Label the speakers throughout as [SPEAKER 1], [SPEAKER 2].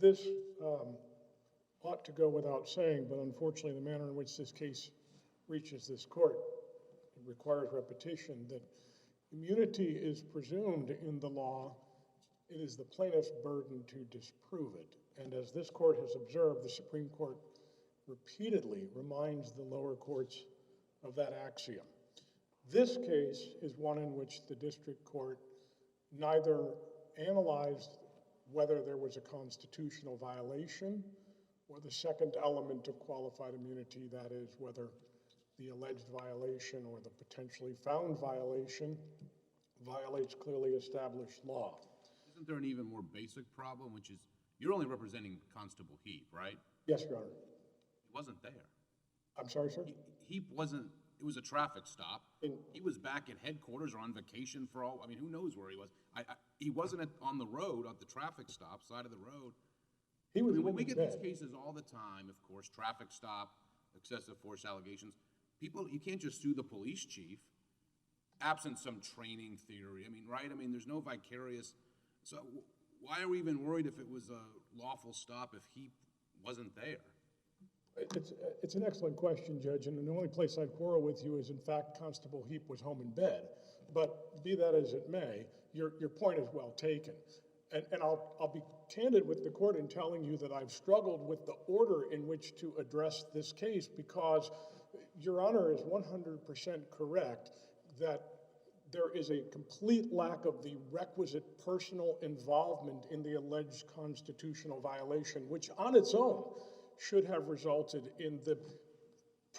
[SPEAKER 1] This ought to go without saying, but unfortunately the manner in which this case reaches this court requires repetition, that immunity is presumed in the law. It is the plaintiff's burden to disprove it. And as this court has observed, the Supreme Court repeatedly reminds the lower courts of that axiom. This case is one in which the district court neither analyzed whether there was a constitutional violation or the second element of qualified immunity, that is, whether the alleged violation or the potentially found violation violates clearly established law.
[SPEAKER 2] Isn't there an even more basic problem, which is you're only representing Constable Heap, right?
[SPEAKER 1] Yes, Your Honor.
[SPEAKER 2] He wasn't there.
[SPEAKER 1] I'm sorry, sir?
[SPEAKER 2] Heap wasn't, it was a traffic stop. He was back at headquarters or on vacation for all, I mean, who knows where he was. He wasn't on the road, at the traffic stop, side of the road.
[SPEAKER 1] He was
[SPEAKER 2] we get these cases all the time, of course, traffic stop, excessive force allegations. People, you can't just sue the police chief, absent some training theory. I mean, right? I mean, there's no vicarious. So why are we even worried if it was a lawful stop if Heap wasn't there?
[SPEAKER 1] It's an excellent question, Judge, and the only place I'd quarrel with you is, in fact, Constable Heap was home in bed. But be that as it may, your point is well taken. And I'll be candid with the court in telling you that I've struggled with the order in which to address this case, because Your Honor is 100% correct that there is a complete lack of the requisite personal involvement in the alleged constitutional violation, which on its own should have resulted in the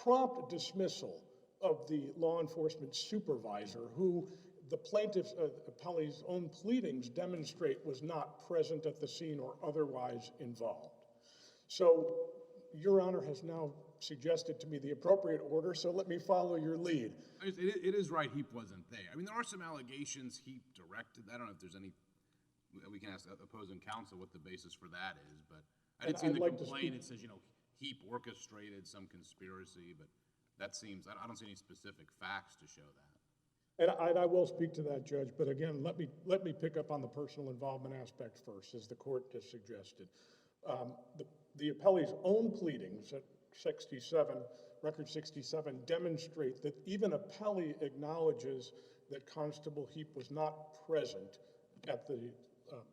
[SPEAKER 1] prompt dismissal of the law enforcement supervisor, who the plaintiff's appellee's own pleadings demonstrate was not present at the scene or otherwise involved. So Your Honor has now suggested to me the appropriate order, so let me follow your lead.
[SPEAKER 2] It is right, Heap wasn't there. I mean, there are some allegations Heap directed. I don't know if there's any, we can ask opposing counsel what the basis for that is, but I didn't see in the complaint it says, you know, Heap orchestrated some conspiracy, but that seems, I don't see any specific facts to show that.
[SPEAKER 1] And I will speak to that, Judge, but again, let me pick up on the personal involvement aspect first, as the court has suggested. The appellee's own pleadings at 67, record 67, demonstrate that even appellee acknowledges that Constable Heap was not present at the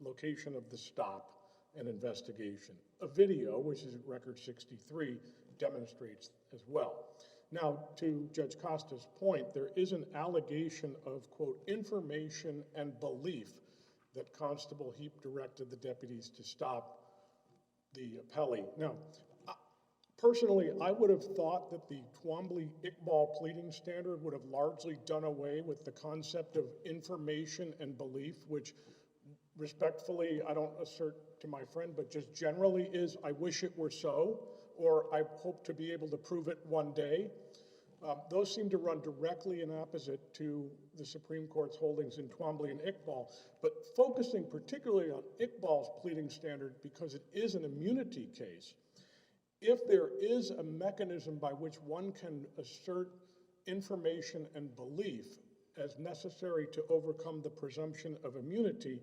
[SPEAKER 1] location of the stop and investigation. A video, which is at record 63, demonstrates as well. Now, to Judge Costa's point, there is an allegation of, quote, information and belief that Constable Heap directed the deputies to stop the appellee. Now, personally, I would have thought that the Twombly-Iqbal pleading standard would have largely done away with the concept of information and belief, which respectfully, I don't assert to my friend, but just generally is, I wish it were so, or I hope to be able to prove it one day. Those seem to run directly in opposite to the Supreme Court's holdings in Twombly and Iqbal, but focusing particularly on Iqbal's pleading standard because it is an immunity case. If there is a mechanism by which one can assert information and belief as necessary to overcome the presumption of immunity,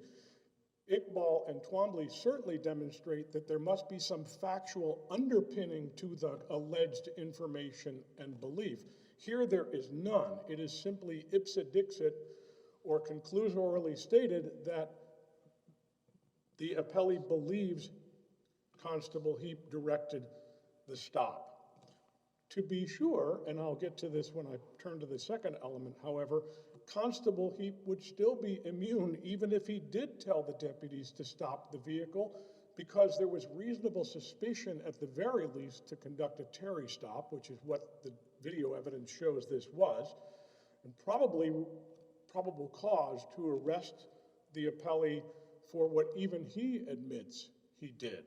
[SPEAKER 1] Iqbal and Twombly certainly demonstrate that there must be some factual underpinning to the alleged information and belief. Here there is none. It is simply ipsa dixit or conclusorily stated that the appellee believes Constable Heap directed the stop. To be sure, and I'll get to this when I turn to the second element, however, Constable Heap would still be immune even if he did tell the deputies to stop the vehicle, because there was reasonable suspicion at the very least to conduct a Terry stop, which is what the video evidence shows this was, and probable cause to arrest the appellee for what even he admits he did.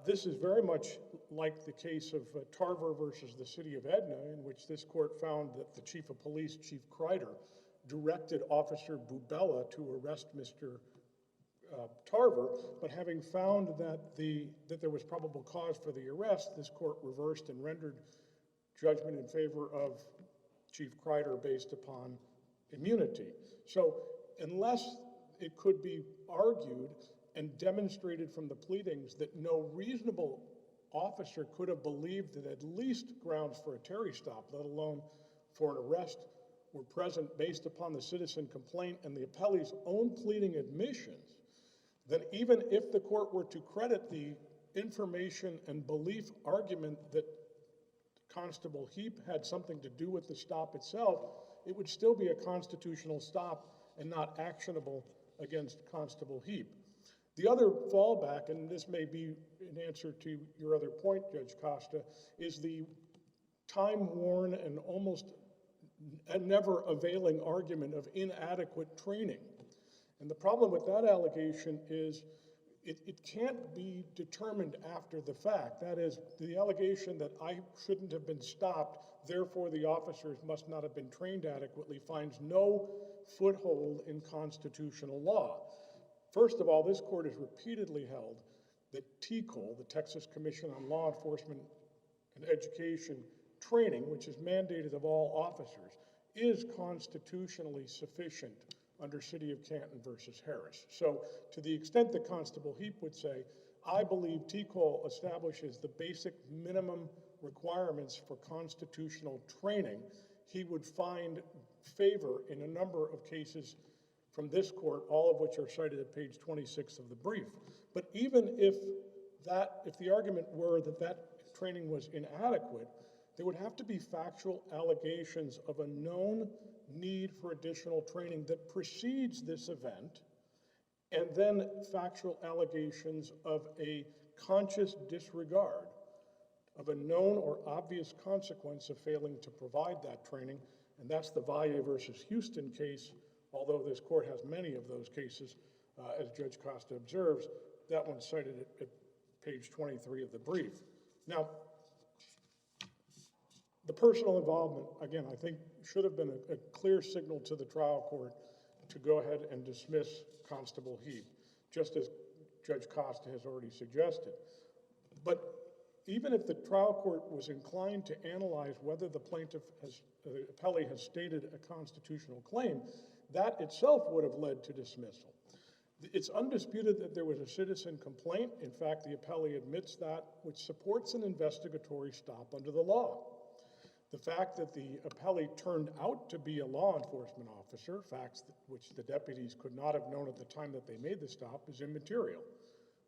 [SPEAKER 1] This is very much like the case of Tarver versus the city of Edna, in which this court found that the chief of police, Chief Kreider, directed Officer Bubella to arrest Mr. Tarver, but having found that there was probable cause for the arrest, this court reversed and rendered judgment in favor of Chief Kreider based upon immunity. So unless it could be argued and demonstrated from the pleadings that no reasonable officer could have believed that at least grounds for a Terry stop, let alone for an arrest, were present based upon the citizen complaint and the appellee's own pleading admissions, then even if the court were to credit the information and belief argument that Constable Heap had something to do with the stop itself, it would still be a constitutional stop and not actionable against Constable Heap. The other fallback, and this may be in answer to your other point, Judge Costa, is the time-worn and almost a never availing argument of inadequate training. And the problem with that allegation is it can't be determined after the fact. That is, the allegation that I shouldn't have been stopped, therefore the officers must not have been trained adequately, finds no foothold in constitutional law. First of all, this court has repeatedly held that TCOL, the Texas Commission on Law Enforcement and Education Training, which is mandated of all officers, is constitutionally sufficient under City of Canton versus Harris. So to the extent that Constable Heap would say, I believe TCOL establishes the basic minimum requirements for constitutional training, he would find favor in a number of cases from this court, all of which are cited at page 26 of the brief. But even if the argument were that that training was inadequate, there would have to be factual allegations of a known need for additional training that precedes this event, and then factual allegations of a conscious disregard of a known or obvious consequence of failing to provide that training, and that's the Valle versus Houston case, although this court has many of those cases, as Judge Costa observes. That one's cited at page 23 of the brief. Now, the personal involvement, again, I think should have been a clear signal to the trial court to go ahead and dismiss Constable Heap, just as Judge Costa has already suggested. But even if the trial court was inclined to analyze whether the appellee has stated a constitutional claim, that itself would have led to dismissal. It's undisputed that there was a citizen complaint. In fact, the appellee admits that, which supports an investigatory stop under the law. The fact that the appellee turned out to be a law enforcement officer, facts which the deputies could not have known at the time that they made the stop, is immaterial.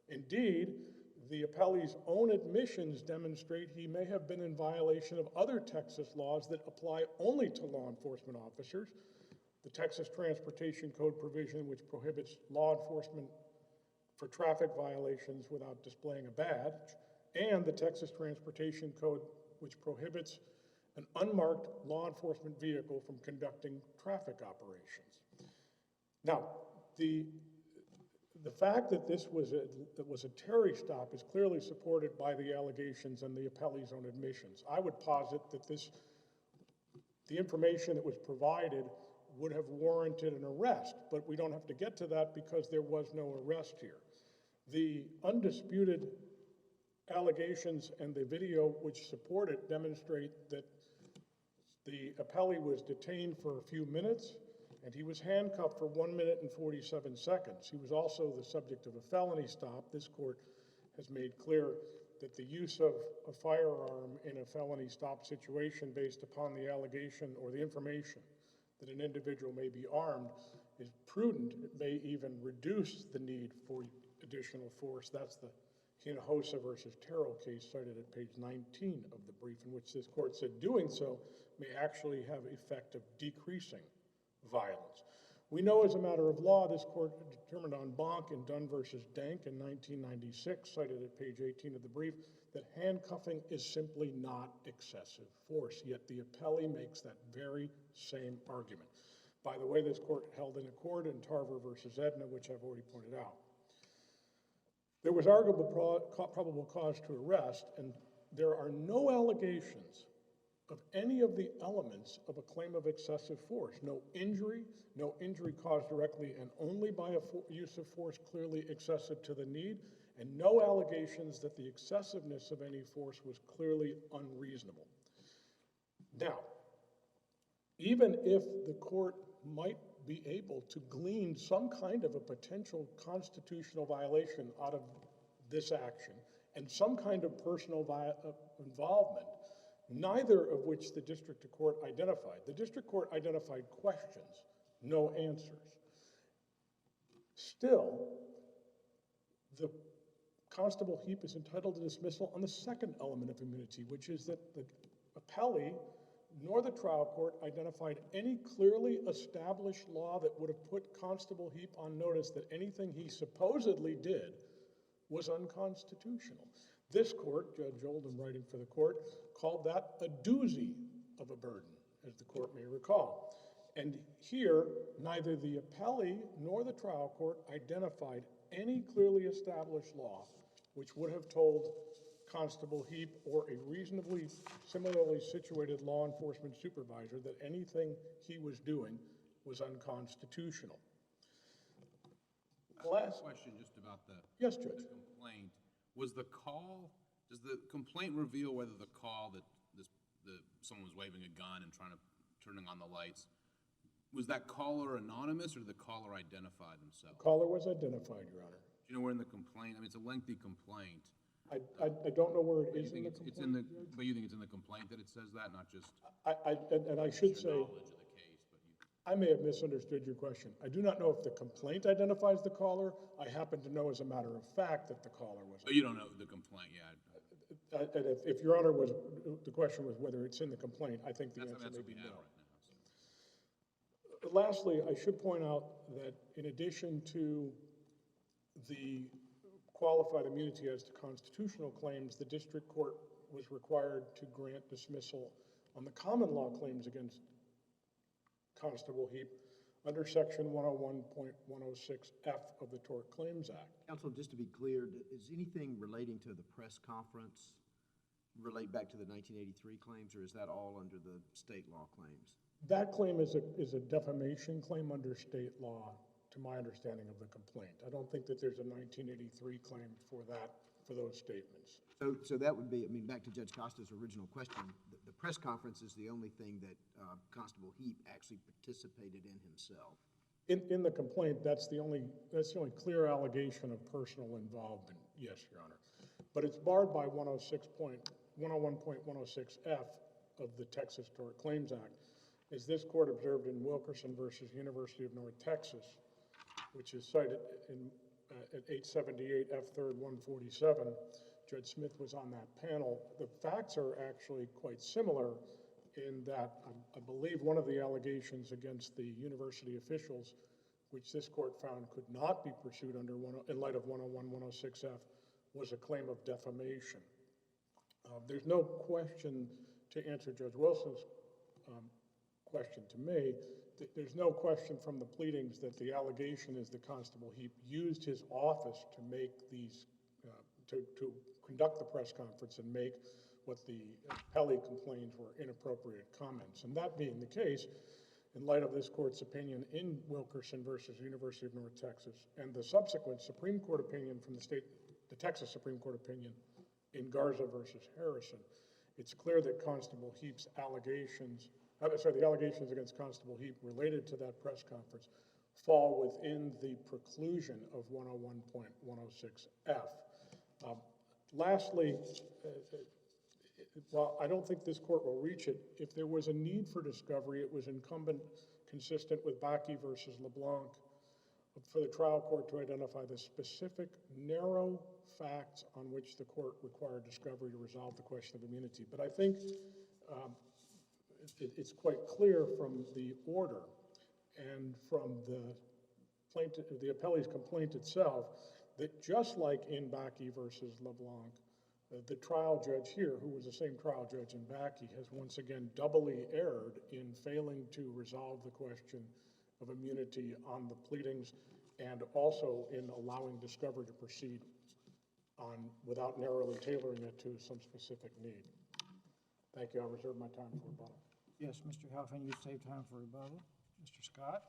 [SPEAKER 1] Indeed, the appellee's own admissions demonstrate he may have been in violation of other Texas laws that apply only to law enforcement officers. The Texas Transportation Code provision, which prohibits law enforcement for traffic violations without displaying a badge, and the Texas Transportation Code, which prohibits an unmarked law enforcement vehicle from conducting traffic operations. Now, the fact that this was a Terry stop is clearly supported by the allegations and the appellee's own admissions. I would posit that the information that was provided would have warranted an arrest, but we don't have to get to that because there was no arrest here. The undisputed allegations and the video which support it demonstrate that the appellee was detained for a few minutes and he was handcuffed for 1 minute and 47 seconds. He was also the subject of a felony stop. This court has made clear that the use of a firearm in a felony stop situation based upon the allegation or the information that an individual may be armed is prudent. It may even reduce the need for additional force. That's the Hinojosa versus Terrell case cited at page 19 of the brief, in which this court said doing so may actually have effect of decreasing violence. We know as a matter of law, this court determined on Banc and Dunn versus Dank in 1996, cited at page 18 of the brief, that handcuffing is simply not excessive force, yet the appellee makes that very same argument. By the way, this court held in accord in Tarver versus Edna, which I've already pointed out. There was arguable probable cause to arrest, and there are no allegations of any of the elements of a claim of excessive force. No injury caused directly and only by a use of force clearly excessive to the need, and no allegations that the excessiveness of any force was clearly unreasonable. Now, even if the court might be able to glean some kind of a potential constitutional violation out of this action and some kind of personal involvement, neither of which the district court identified. The district court identified questions, no answers. Still, the Constable Heap is entitled to dismissal on the second element of immunity, which is that the appellee nor the trial court identified any clearly established law that would have put Constable Heap on notice that anything he supposedly did was unconstitutional. This court, Judge Oldham writing for the court, called that a doozy of a burden, as the court may recall. And here, neither the appellee nor the trial court identified any clearly established law which would have told Constable Heap or a reasonably similarly situated law enforcement supervisor that anything he was doing was unconstitutional.
[SPEAKER 2] Last question just about the,
[SPEAKER 1] yes, Judge.
[SPEAKER 2] The complaint. Was the call, does the complaint reveal whether the call that someone was waving a gun and turning on the lights, was that caller anonymous or did the caller identify themselves?
[SPEAKER 1] The caller was identified, Your Honor.
[SPEAKER 2] Do you know where in the complaint? I mean, it's a lengthy complaint.
[SPEAKER 1] I don't know where it is in the complaint.
[SPEAKER 2] But you think it's in the complaint that it says that, not just
[SPEAKER 1] and I should say,
[SPEAKER 2] knowledge of the case?
[SPEAKER 1] I may have misunderstood your question. I do not know if the complaint identifies the caller. I happen to know as a matter of fact that the caller was.
[SPEAKER 2] But you don't know the complaint, yeah.
[SPEAKER 1] And if Your Honor was, the question was whether it's in the complaint, I think the answer may be no.
[SPEAKER 2] Right now, so.
[SPEAKER 1] Lastly, I should point out that in addition to the qualified immunity as to constitutional claims, the district court was required to grant dismissal on the common law claims against Constable Heap under Section 101.106F of the Tort Claims Act.
[SPEAKER 3] Counsel, just to be clear, is anything relating to the press conference relate back to the 1983 claims, or is that all under the state law claims?
[SPEAKER 1] That claim is a defamation claim under state law, to my understanding of the complaint. I don't think that there's a 1983 claim for those statements.
[SPEAKER 3] So that would be, I mean, back to Judge Costa's original question, the press conference is the only thing that Constable Heap actually participated in himself.
[SPEAKER 1] In the complaint, that's the only clear allegation of personal involvement, yes, Your Honor. But it's barred by 101.106F of the Texas Tort Claims Act. As this court observed in Wilkerson versus University of North Texas, which is cited at 878 F. 3rd 147, Judge Smith was on that panel. The facts are actually quite similar in that I believe one of the allegations against the university officials, which this court found could not be pursued in light of 101.106F, was a claim of defamation. There's no question, to answer Judge Wilson's question to me, there's no question from the pleadings that the allegation is that Constable Heap used his office to make these, to conduct the press conference and make what the appellee complains were inappropriate comments. And that being the case, in light of this court's opinion in Wilkerson versus University of North Texas and the subsequent Supreme Court opinion from the Texas Supreme Court opinion in Garza versus Harrison, it's clear that Constable Heap's the allegations against Constable Heap related to that press conference fall within the preclusion of 101.106F. Lastly, while I don't think this court will reach it, if there was a need for discovery, it was incumbent, consistent with Bakke versus LeBlanc, for the trial court to identify the specific narrow facts on which the court required discovery to resolve the question of immunity. But I think it's quite clear from the order and from the appellee's complaint itself that just like in Bakke versus LeBlanc, the trial judge here, who was the same trial judge in Bakke, has once again doubly erred in failing to resolve the question of immunity on the pleadings and also in allowing discovery to proceed without narrowly tailoring it to some specific need. Thank you. I'll reserve my time for rebuttal.
[SPEAKER 4] Yes, Mr. Helfand, you saved time for rebuttal. Mr. Scott?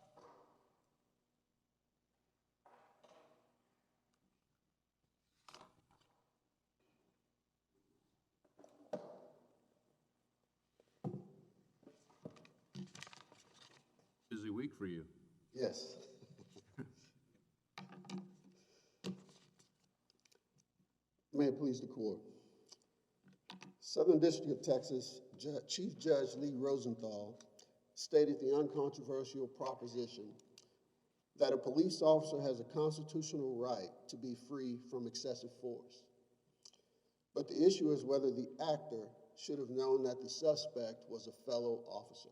[SPEAKER 2] Busy week for you.
[SPEAKER 5] Yes. May it please the court. Southern District of Texas Chief Judge Lee Rosenthal stated the uncontroversial proposition that a police officer has a constitutional right to be free from excessive force. But the issue is whether the actor should have known that the suspect was a fellow officer.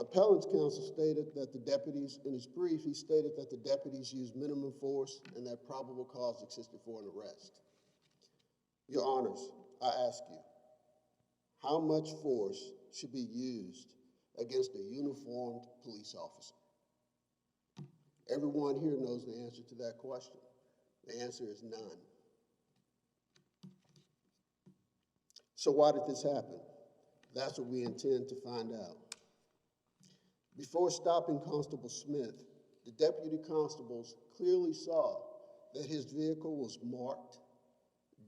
[SPEAKER 5] Appellant's counsel stated that the deputies, in his brief, he stated that the deputies used minimum force and that probable cause existed for an arrest. Your Honors, I ask you, how much force should be used against a uniformed police officer? Everyone here knows the answer to that question. The answer is none. So why did this happen? That's what we intend to find out. Before stopping Constable Smith, the deputy constables clearly saw that his vehicle was marked,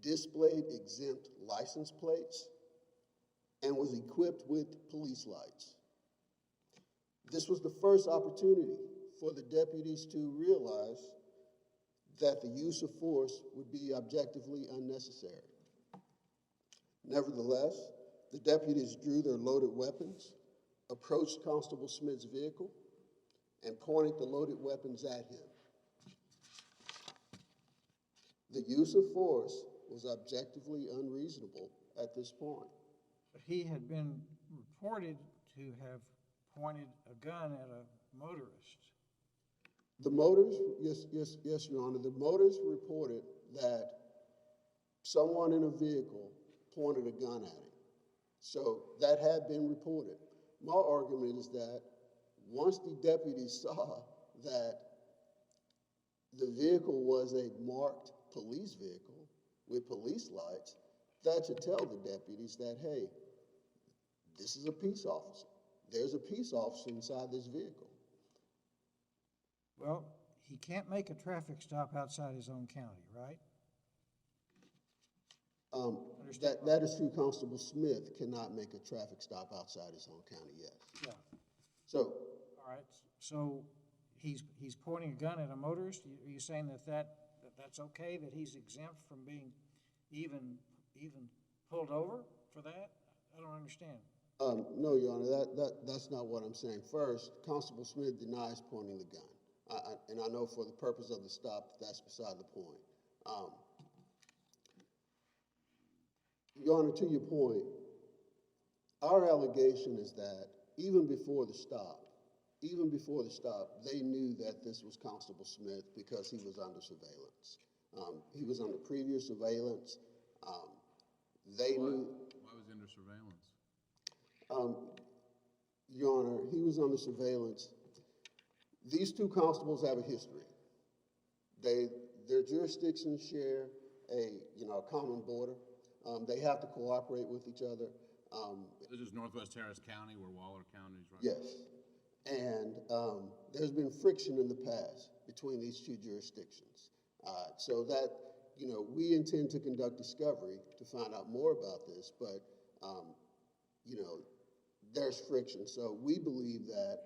[SPEAKER 5] displayed exempt license plates, and was equipped with police lights. This was the first opportunity for the deputies to realize that the use of force would be objectively unnecessary. Nevertheless, the deputies drew their loaded weapons, approached Constable Smith's vehicle, and pointed the loaded weapons at him. The use of force was objectively unreasonable at this point.
[SPEAKER 4] But he had been reported to have pointed a gun at a motorist.
[SPEAKER 5] The motors, yes, Your Honor, the motors reported that someone in a vehicle pointed a gun at him. So that had been reported. My argument is that once the deputies saw that the vehicle was a marked police vehicle with police lights, that should tell the deputies that, hey, this is a peace officer. There's a peace officer inside this vehicle.
[SPEAKER 4] Well, he can't make a traffic stop outside his own county, right?
[SPEAKER 5] That is true. Constable Smith cannot make a traffic stop outside his own county, yes.
[SPEAKER 4] Yeah.
[SPEAKER 5] So,
[SPEAKER 4] All right, so he's pointing a gun at a motorist? Are you saying that's okay, that he's exempt from being even pulled over for that? I don't understand.
[SPEAKER 5] no, Your Honor, that's not what I'm saying. First, Constable Smith denies pointing the gun. And I know for the purpose of the stop, that's beside the point. Your Honor, to your point, our allegation is that even before the stop, they knew that this was Constable Smith because he was under surveillance. He was under previous surveillance. They knew.
[SPEAKER 2] Why was he under surveillance?
[SPEAKER 5] Your Honor, he was under surveillance. These two constables have a history. Their jurisdictions share a common border. They have to cooperate with each other.
[SPEAKER 2] This is Northwest Harris County, where Waller County is, right?
[SPEAKER 5] Yes. And there's been friction in the past between these two jurisdictions. So that, we intend to conduct discovery to find out more about this, but, there's friction. So we believe that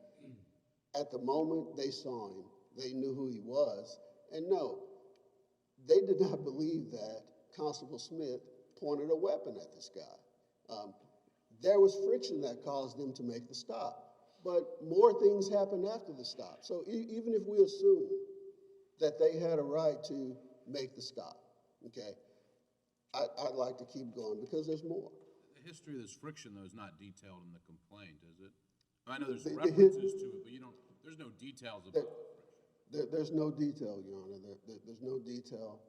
[SPEAKER 5] at the moment they saw him, they knew who he was. And no, they did not believe that Constable Smith pointed a weapon at this guy. There was friction that caused them to make the stop. But more things happened after the stop. So even if we assume that they had a right to make the stop, okay, I'd like to keep going because there's more.
[SPEAKER 2] The history of this friction, though, is not detailed in the complaint, is it? I know there's references to it, but there's no details about it.
[SPEAKER 5] There's no detail, Your Honor. There's no detail.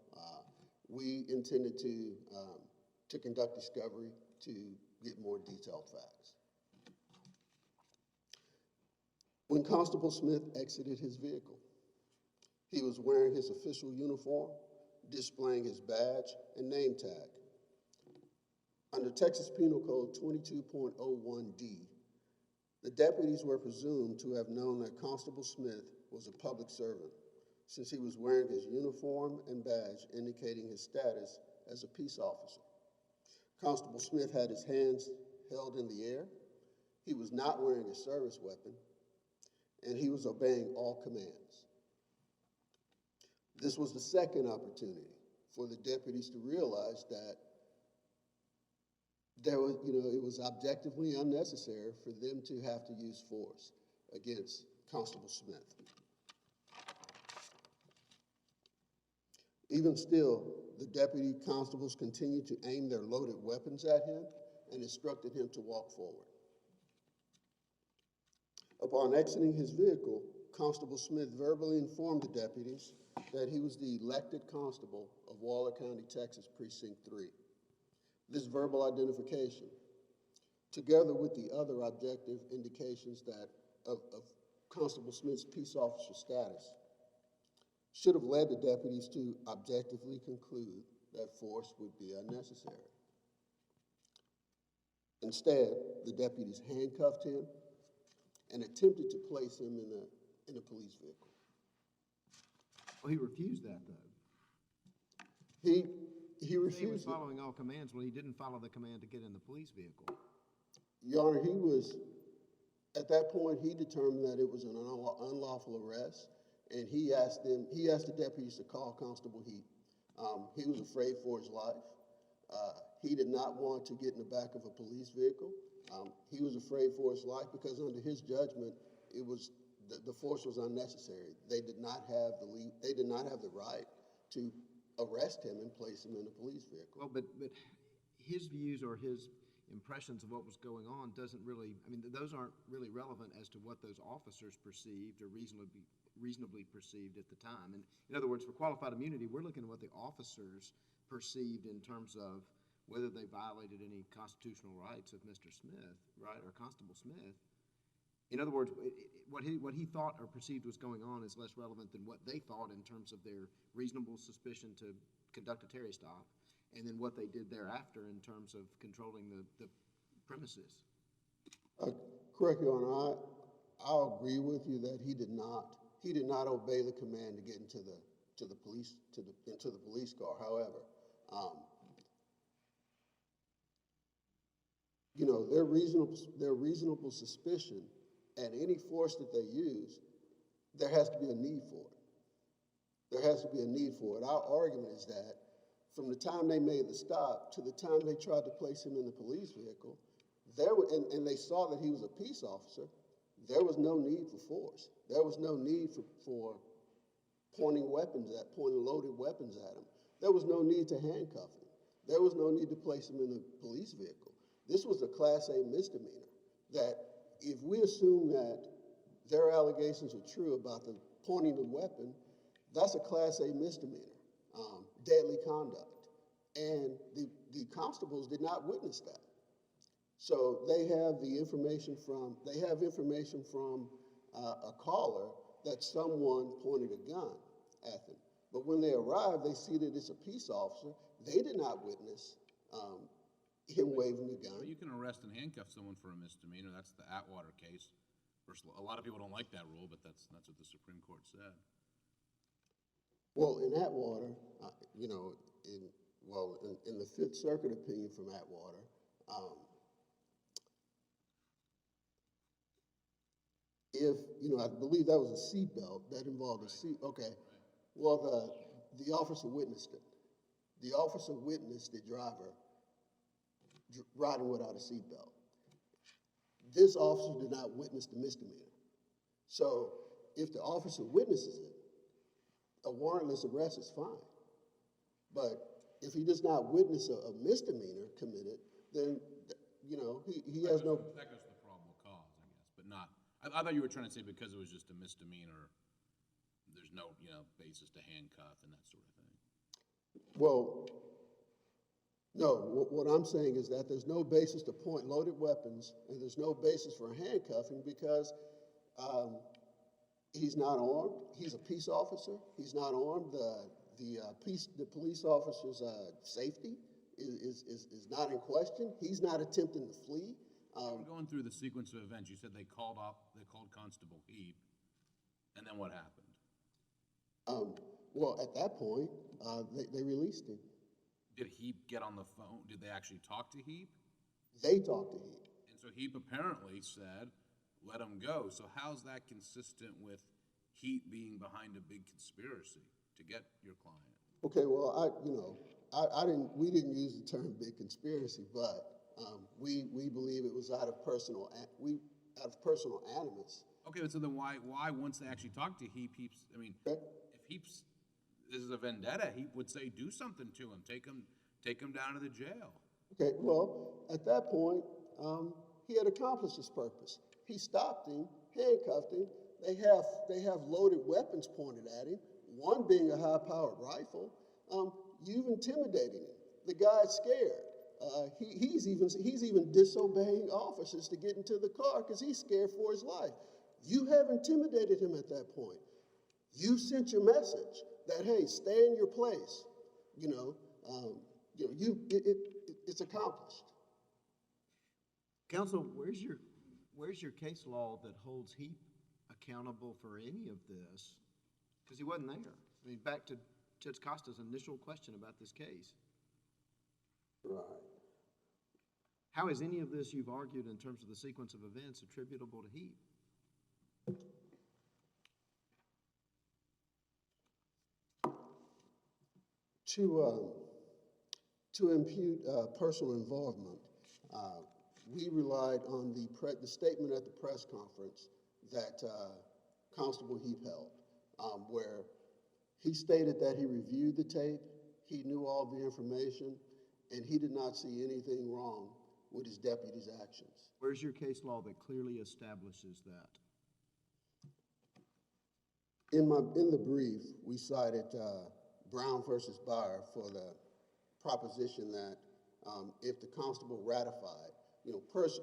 [SPEAKER 5] We intended to conduct discovery to get more detailed facts. When Constable Smith exited his vehicle, he was wearing his official uniform, displaying his badge and name tag. Under Texas Penal Code 22.01D, the deputies were presumed to have known that Constable Smith was a public servant since he was wearing his uniform and badge indicating his status as a peace officer. Constable Smith had his hands held in the air. He was not wearing a service weapon, and he was obeying all commands. This was the second opportunity for the deputies to realize that there was, it was objectively unnecessary for them to have to use force against Constable Smith. Even still, the deputy constables continued to aim their loaded weapons at him and instructed him to walk forward. Upon exiting his vehicle, Constable Smith verbally informed the deputies that he was the elected constable of Waller County, Texas, Precinct 3. This verbal identification, together with the other objective indications of Constable Smith's peace officer status, should have led the deputies to objectively conclude that force would be unnecessary. Instead, the deputies handcuffed him and attempted to place him in a police vehicle.
[SPEAKER 3] Well, he refused that, though.
[SPEAKER 5] He
[SPEAKER 3] He was
[SPEAKER 5] refused it.
[SPEAKER 3] following all commands when he didn't follow the command to get in the police vehicle.
[SPEAKER 5] Your Honor, at that point, he determined that it was an unlawful arrest, and he asked the deputies to call Constable Heap. He was afraid for his life. He did not want to get in the back of a police vehicle. He was afraid for his life because under his judgment, the force was unnecessary. They did not have the right to arrest him and place him in a police vehicle.
[SPEAKER 3] Well, but his views or his impressions of what was going on doesn't really, those aren't really relevant as to what those officers perceived or reasonably perceived at the time. And in other words, for qualified immunity, we're looking at what the officers perceived in terms of whether they violated any constitutional rights of Mr. Smith, right, or Constable Smith. In other words, what he thought or perceived was going on is less relevant than what they thought in terms of their reasonable suspicion to conduct a Terry stop, and then what they did thereafter in terms of controlling the premises.
[SPEAKER 5] Correct, Your Honor. I'll agree with you that he did not obey the command to get into the police car. However, their reasonable suspicion and any force that they use, there has to be a need for it. There has to be a need for it. Our argument is that from the time they made the stop to the time they tried to place him in the police vehicle, and they saw that he was a peace officer, there was no need for force. There was no need for pointing loaded weapons at him. There was no need to handcuff him. There was no need to place him in the police vehicle. This was a Class A misdemeanor that if we assume that their allegations are true about the pointing the weapon, that's a Class A misdemeanor, deadly conduct. And the constables did not witness that. So they have information from a caller that someone pointed a gun at them. But when they arrive, they see that it's a peace officer. They did not witness him waving the gun.
[SPEAKER 2] Well, you can arrest and handcuff someone for a misdemeanor. That's the Atwater case. A lot of people don't like that rule, but that's what the Supreme Court said.
[SPEAKER 5] Well, in Atwater, in the Fifth Circuit opinion from Atwater, I believe that was a seatbelt that involved a seat. Okay. Well, the officer witnessed it. The officer witnessed the driver riding without a seatbelt. This officer did not witness the misdemeanor. So if the officer witnesses it, a warrantless arrest is fine. But if he does not witness a misdemeanor committed, then, he has no...
[SPEAKER 2] That goes to the probable cause, I guess, but not... I thought you were trying to say because it was just a misdemeanor, there's no, basis to handcuff and that sort of thing.
[SPEAKER 5] Well, no, what I'm saying is that there's no basis to point loaded weapons and there's no basis for handcuffing because he's not armed. He's a peace officer. He's not armed. The police officer's safety is not in question. He's not attempting to flee.
[SPEAKER 2] Going through the sequence of events, you said they called Constable Heap, and then what happened?
[SPEAKER 5] Well, at that point, they released him.
[SPEAKER 2] Did Heap get on the phone? Did they actually talk to Heap?
[SPEAKER 5] They talked to Heap.
[SPEAKER 2] And so Heap apparently said, let him go. So how's that consistent with Heap being behind a big conspiracy to get your client?
[SPEAKER 5] Okay, well, we didn't use the term big conspiracy, but we believe it was out of personal animus.
[SPEAKER 2] Okay, but so then why once they actually talk to Heap, I mean,
[SPEAKER 5] Okay.
[SPEAKER 2] if this is a vendetta, Heap would say, do something to him, take him down to the jail.
[SPEAKER 5] Okay, well, at that point, he had accomplished his purpose. He stopped him, handcuffed him. They have loaded weapons pointed at him, one being a high-powered rifle. You've intimidated him. The guy's scared. He's even disobeying officers to get into the car because he's scared for his life. You have intimidated him at that point. You sent your message that, hey, stay in your place. It's accomplished.
[SPEAKER 3] Counsel, where's your case law that holds Heap accountable for any of this? Because he wasn't there. I mean, back to Judge Costa's initial question about this case.
[SPEAKER 5] Right.
[SPEAKER 3] How is any of this you've argued in terms of the sequence of events attributable to Heap?
[SPEAKER 5] To impute personal involvement, we relied on the statement at the press conference that Constable Heap held, where he stated that he reviewed the tape, he knew all the information, and he did not see anything wrong with his deputy's actions.
[SPEAKER 3] Where's your case law that clearly establishes that?
[SPEAKER 5] In the brief, we cited Brown versus Byer for the proposition that if the constable ratified,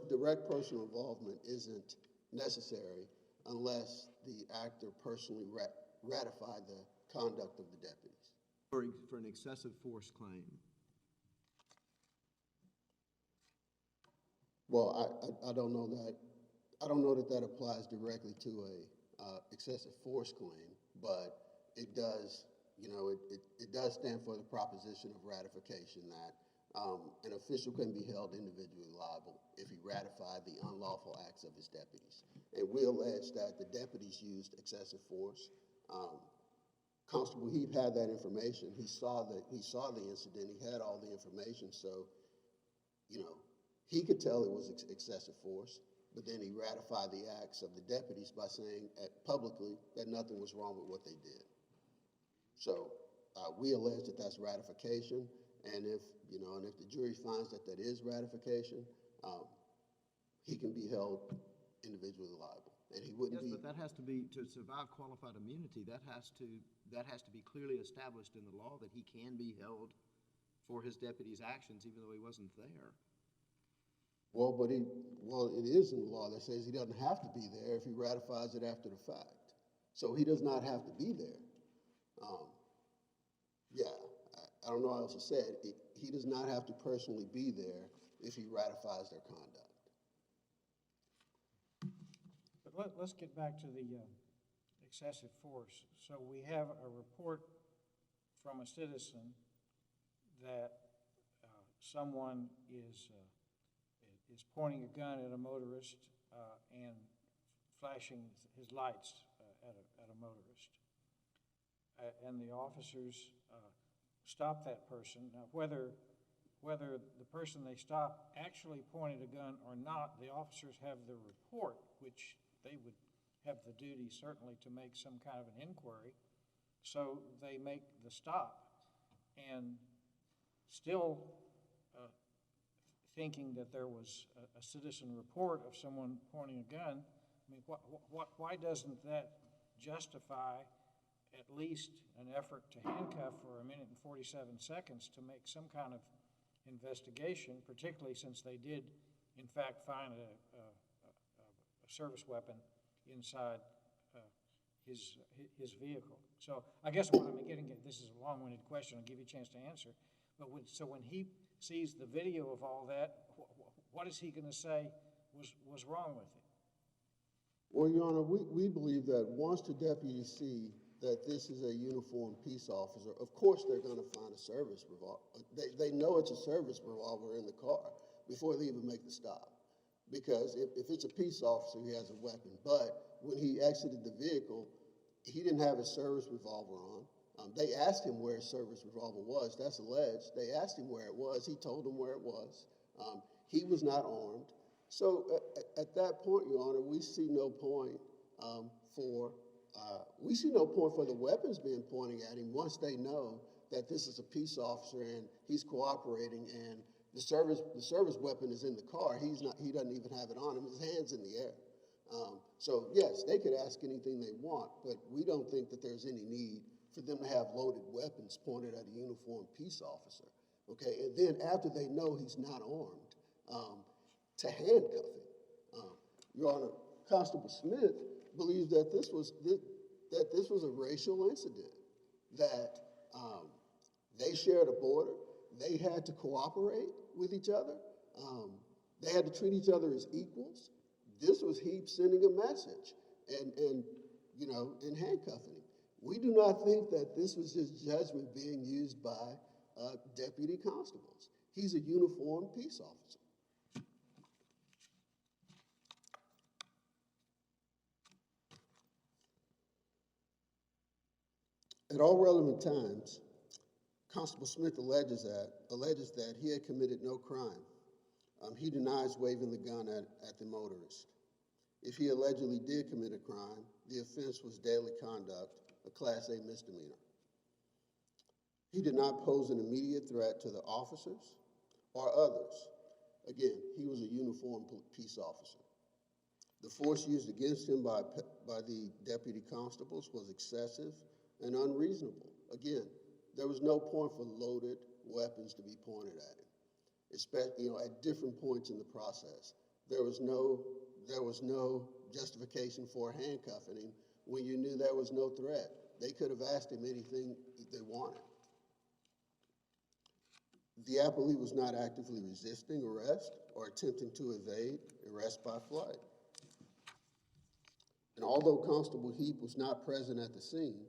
[SPEAKER 5] direct personal involvement isn't necessary unless the actor personally ratified the conduct of the deputies.
[SPEAKER 3] For an excessive force claim.
[SPEAKER 5] Well, I don't know that. I don't know that applies directly to a excessive force claim, but it does. It does stand for the proposition of ratification that an official can be held individually liable if he ratified the unlawful acts of his deputies. And we allege that the deputies used excessive force. Constable Heap had that information. He saw the incident. He had all the information. So, he could tell it was excessive force, but then he ratified the acts of the deputies by saying publicly that nothing was wrong with what they did. So we allege that that's ratification, and if the jury finds that that is ratification, he can be held individually liable, and he wouldn't be.
[SPEAKER 3] Yes, but that has to be to survive qualified immunity. That has to be clearly established in the law that he can be held for his deputy's actions, even though he wasn't there.
[SPEAKER 5] Well, it is in the law that says he doesn't have to be there if he ratifies it after the fact. So he does not have to be there. I don't know how else to say it. He does not have to personally be there if he ratifies their conduct.
[SPEAKER 4] But let's get back to the excessive force. So we have a report from a citizen that someone is pointing a gun at a motorist and flashing his lights at a motorist. And the officers stop that person. Now, whether the person they stop actually pointed a gun or not, the officers have the report, which they would have the duty certainly to make some kind of an inquiry. So they make the stop, and still thinking that there was a citizen report of someone pointing a gun. I mean, why doesn't that justify at least an effort to handcuff for 1 minute and 47 seconds to make some kind of investigation, particularly since they did, in fact, find a service weapon inside his vehicle? So I guess what I'm getting at, this is a long-winded question, I'll give you a chance to answer, but when he sees the video of all that, what is he going to say was wrong with it?
[SPEAKER 5] Well, Your Honor, we believe that once the deputies see that this is a uniformed peace officer, of course they're going to find a service revolver. They know it's a service revolver in the car before they even make the stop. Because if it's a peace officer, he has a weapon. But when he exited the vehicle, he didn't have his service revolver on. They asked him where his service revolver was. That's alleged. They asked him where it was. He told them where it was. He was not armed. So at that point, Your Honor, we see no point for the weapons being pointed at him once they know that this is a peace officer and he's cooperating and the service weapon is in the car. He doesn't even have it on him. His hand's in the air. So yes, they could ask anything they want, but we don't think that there's any need for them to have loaded weapons pointed at a uniformed peace officer. Okay, and then after they know he's not armed, to handcuff him. Your Honor, Constable Smith believes that this was a racial incident, that they shared a border, they had to cooperate with each other, they had to treat each other as equals. This was Heap sending a message and handcuffing him. We do not think that this was just judgment being used by deputy constables. He's a uniformed peace officer. At all relevant times, Constable Smith alleges that he had committed no crime. He denies waving the gun at the motorist. If he allegedly did commit a crime, the offense was daily conduct, a Class A misdemeanor. He did not pose an immediate threat to the officers or others. Again, he was a uniformed peace officer. The force used against him by the deputy constables was excessive and unreasonable. Again, there was no point for loaded weapons to be pointed at him, especially at different points in the process. There was no justification for handcuffing him when you knew there was no threat. They could have asked him anything they wanted. The appellee was not actively resisting arrest or attempting to evade arrest by flight. And although Constable Heap was not present at the scene,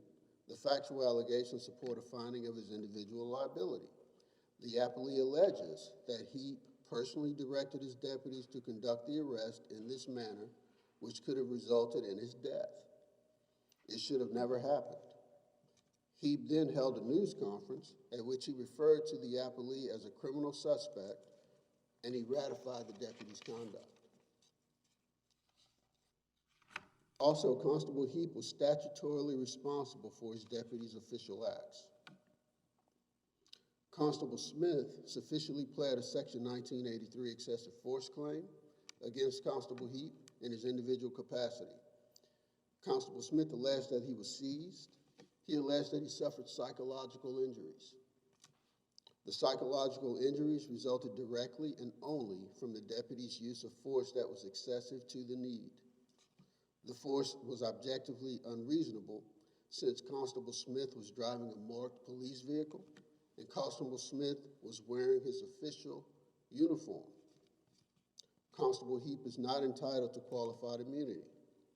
[SPEAKER 5] the factual allegations support a finding of his individual liability. The appellee alleges that Heap personally directed his deputies to conduct the arrest in this manner, which could have resulted in his death. It should have never happened. Heap then held a news conference at which he referred to the appellee as a criminal suspect, and he ratified the deputy's conduct. Also, Constable Heap was statutorily responsible for his deputy's official acts. Constable Smith sufficiently pled a Section 1983 excessive force claim against Constable Heap in his individual capacity. Constable Smith alleged that he was seized. He alleged that he suffered psychological injuries. The psychological injuries resulted directly and only from the deputy's use of force that was excessive to the need. The force was objectively unreasonable since Constable Smith was driving a marked police vehicle and Constable Smith was wearing his official uniform. Constable Heap is not entitled to qualified immunity.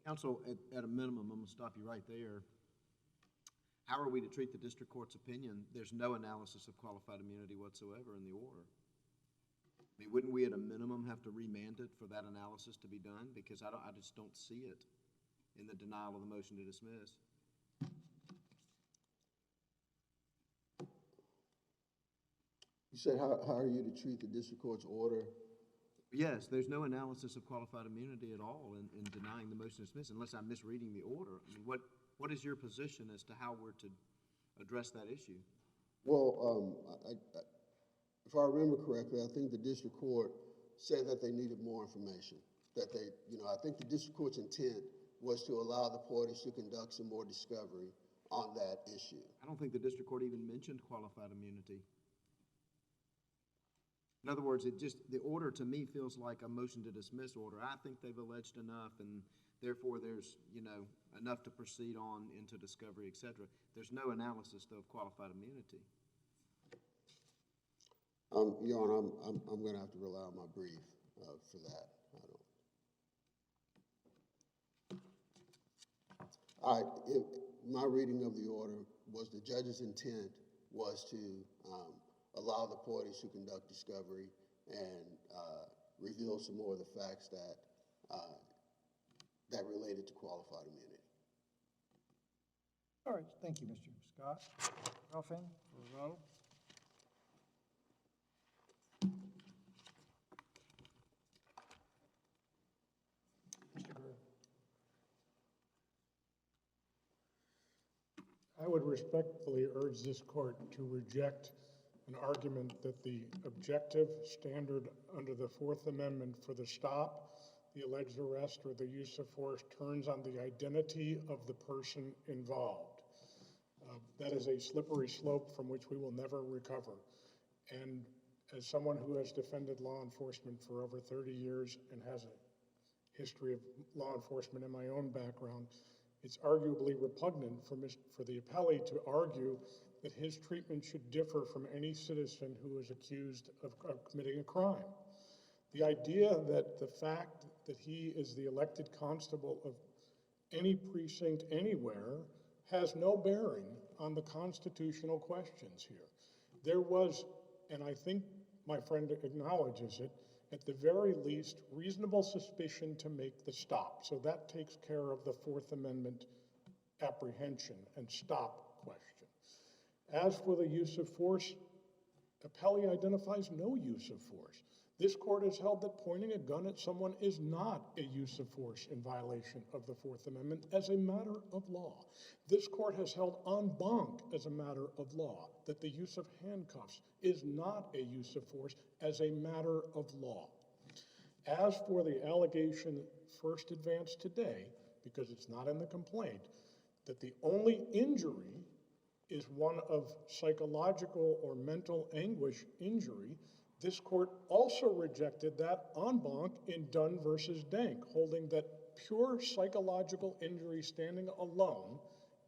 [SPEAKER 3] Counsel, at a minimum, I'm going to stop you right there. How are we to treat the district court's opinion? There's no analysis of qualified immunity whatsoever in the order. I mean, wouldn't we at a minimum have to remand it for that analysis to be done? Because I just don't see it in the denial of the motion to dismiss.
[SPEAKER 5] You said, how are you to treat the district court's order?
[SPEAKER 3] Yes, there's no analysis of qualified immunity at all in denying the motion to dismiss, unless I'm misreading the order. I mean, what is your position as to how we're to address that issue?
[SPEAKER 5] Well, if I remember correctly, I think the district court said that they needed more information. That I think the district court's intent was to allow the parties to conduct some more discovery on that issue.
[SPEAKER 3] I don't think the district court even mentioned qualified immunity. In other words, the order to me feels like a motion to dismiss order. I think they've alleged enough, and therefore there's, enough to proceed on into discovery, et cetera. There's no analysis, though, of qualified immunity.
[SPEAKER 5] Your Honor, I'm going to have to rely on my brief for that. My reading of the order was the judge's intent was to allow the parties to conduct discovery and reveal some more of the facts that related to qualified immunity.
[SPEAKER 4] All right, thank you, Mr. Scott. Helfand, for rebuttal.
[SPEAKER 1] Mr. Greer. I would respectfully urge this court to reject an argument that the objective standard under the Fourth Amendment for the stop, the alleged arrest, or the use of force turns on the identity of the person involved. That is a slippery slope from which we will never recover. And as someone who has defended law enforcement for over 30 years and has a history of law enforcement in my own background, it's arguably repugnant for the appellee to argue that his treatment should differ from any citizen who is accused of committing a crime. The idea that the fact that he is the elected constable of any precinct anywhere has no bearing on the constitutional questions here. There was, and I think my friend acknowledges it, at the very least, reasonable suspicion to make the stop. So that takes care of the Fourth Amendment apprehension and stop question. As for the use of force, appellee identifies no use of force. This court has held that pointing a gun at someone is not a use of force in violation of the Fourth Amendment as a matter of law. This court has held en banc as a matter of law that the use of handcuffs is not a use of force as a matter of law. As for the allegation first advanced today, because it's not in the complaint, that the only injury is one of psychological or mental anguish injury, this court also rejected that en banc in Dunn versus Dank, holding that pure psychological injury standing alone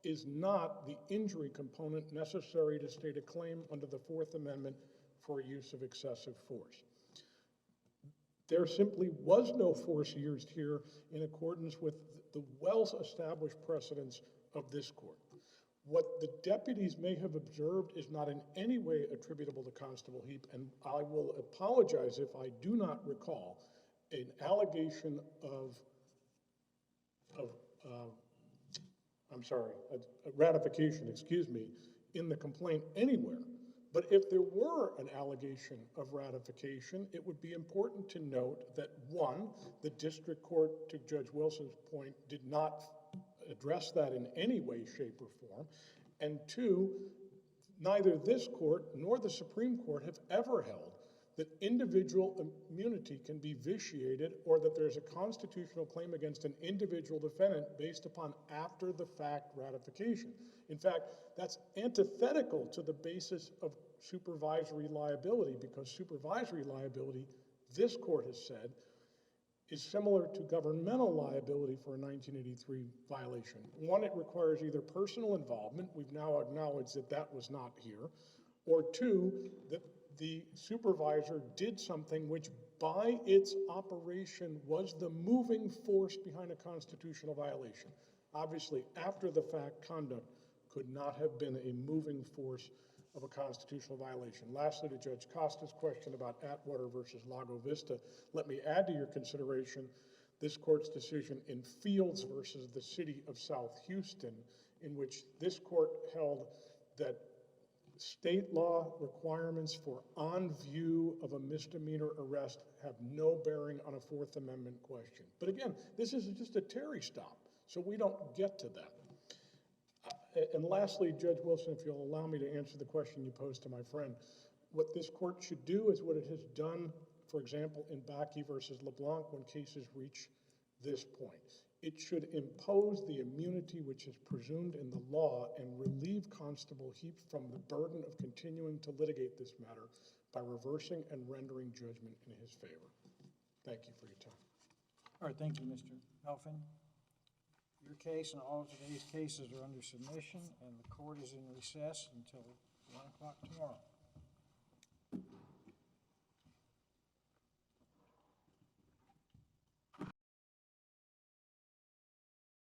[SPEAKER 1] is not the injury component necessary to state a claim under the Fourth Amendment for use of excessive force. There simply was no force used here in accordance with the well-established precedents of this court. What the deputies may have observed is not in any way attributable to Constable Heap, and I will apologize if I do not recall an allegation a ratification, in the complaint anywhere. But if there were an allegation of ratification, it would be important to note that, one, the district court, to Judge Wilson's point, did not address that in any way, shape, or form, and two, neither this court nor the Supreme Court have ever held that individual immunity can be vitiated or that there's a constitutional claim against an individual defendant based upon after-the-fact ratification. In fact, that's antithetical to the basis of supervisory liability, because supervisory liability, this court has said, is similar to governmental liability for a 1983 violation. One, it requires either personal involvement, we've now acknowledged that that was not here, or two, that the supervisor did something which by its operation was the moving force behind a constitutional violation. Obviously, after the fact conduct could not have been a moving force of a constitutional violation. Lastly, to Judge Costa's question about Atwater versus Lago Vista, let me add to your consideration this court's decision in Fields versus the city of South Houston, in which this court held that state law requirements for on view of a misdemeanor arrest have no bearing on a Fourth Amendment question. But again, this is just a Terry stop, so we don't get to that. And lastly, Judge Wilson, if you'll allow me to answer the question you posed to my friend, what this court should do is what it has done, for example, in Bakke versus LeBlanc when cases reach this point. It should impose the immunity which is presumed in the law and relieve Constable Heap from the burden of continuing to litigate this matter by reversing and rendering judgment in his favor. Thank you for your time.
[SPEAKER 4] All right, thank you, Mr. Helfand. Your case and all of today's cases are under submission, and the court is in recess until 1 o'clock tomorrow.